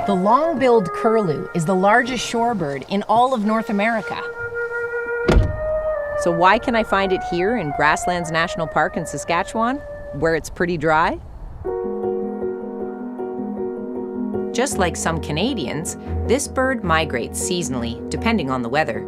The long-billed curlew is the largest shorebird in all of North America. So why can I find it here in Grasslands National Park in Saskatchewan, where it's pretty dry? Just like some Canadians, this bird migrates seasonally, depending on the weather.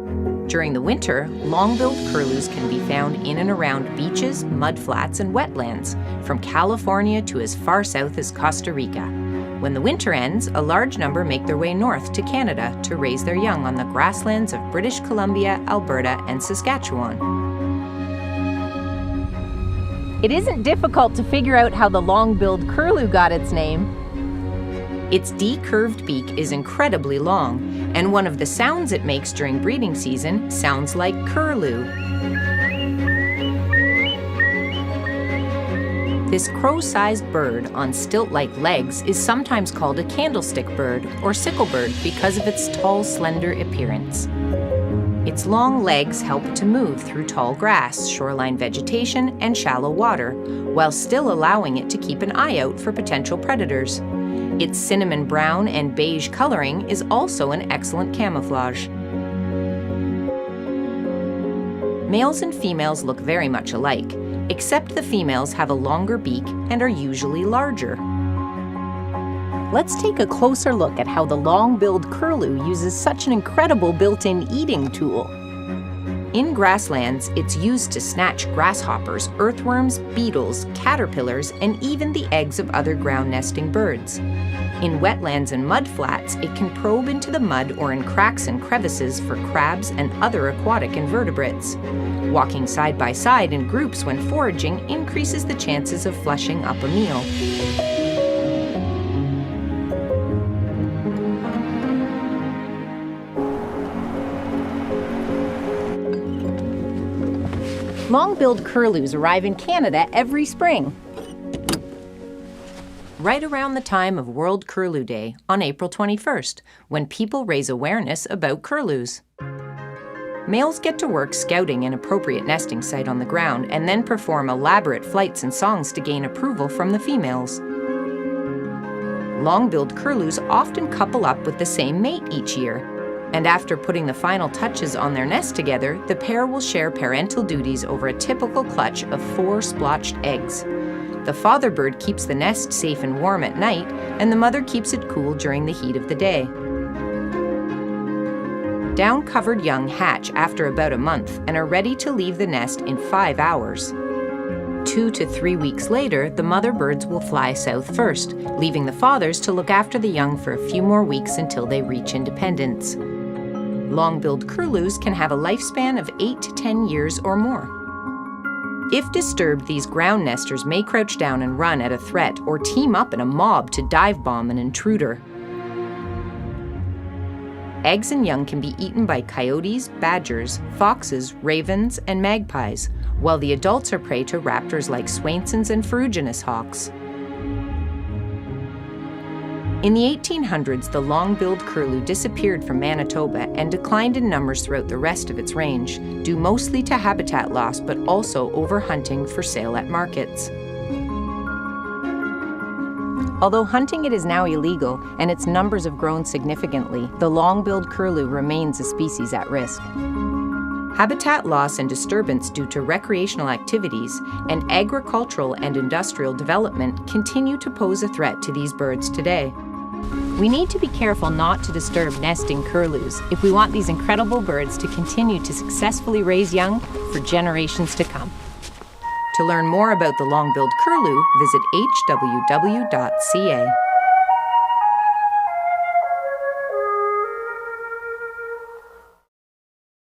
During the winter, long-billed curlews can be found in and around beaches, mudflats, and wetlands, from California to as far south as Costa Rica. When the winter ends, a large number make their way north to Canada to raise their young on the grasslands of British Columbia, Alberta, and Saskatchewan. It isn't difficult to figure out how the long-billed curlew got its name. Its D-curved beak is incredibly long, and one of the sounds it makes during breeding season sounds like curlew. This crow-sized bird on stilt-like legs is sometimes called a candlestick bird or sicklebird because of its tall, slender appearance. Its long legs help to move through tall grass, shoreline vegetation, and shallow water, while still allowing it to keep an eye out for potential predators. Its cinnamon brown and beige coloring is also an excellent camouflage. Males and females look very much alike, except the females have a longer beak and are usually larger. Let's take a closer look at how the long-billed curlew uses such an incredible built-in eating tool. In grasslands, it's used to snatch grasshoppers, earthworms, beetles, caterpillars, and even the eggs of other ground-nesting birds. In wetlands and mudflats, it can probe into the mud or in cracks and crevices for crabs and other aquatic invertebrates. Walking side by side in groups when foraging increases the chances of flushing up a meal. Long-billed curlews arrive in Canada every spring. Right around the time of World Curlew Day on April 21st, when people raise awareness about curlews. Males get to work scouting an appropriate nesting site on the ground and then perform elaborate flights and songs to gain approval from the females. Long-billed curlews often couple up with the same mate each year, and after putting the final touches on their nest together, the pair will share parental duties over a typical clutch of 4 splotched eggs. The father bird keeps the nest safe and warm at night, and the mother keeps it cool during the heat of the day. Down-covered young hatch after about a month and are ready to leave the nest in 5 hours. 2 to 3 weeks later, the mother birds will fly south first, leaving the fathers to look after the young for a few more weeks until they reach independence. Long-billed curlews can have a lifespan of 8 to 10 years or more. If disturbed, these ground nesters may crouch down and run at a threat or team up in a mob to dive bomb an intruder. Eggs and young can be eaten by coyotes, badgers, foxes, ravens, and magpies, while the adults are prey to raptors like Swainson's and ferruginous hawks. In the 1800s, the long-billed curlew disappeared from Manitoba and declined in numbers throughout the rest of its range, due mostly to habitat loss but also overhunting for sale at markets. Although hunting it is now illegal and its numbers have grown significantly, the long-billed curlew remains a species at risk. Habitat loss and disturbance due to recreational activities and agricultural and industrial development continue to pose a threat to these birds today. We need to be careful not to disturb nesting curlews if we want these incredible birds to continue to successfully raise young for generations to come. To learn more about the long-billed curlew, visit hww.ca.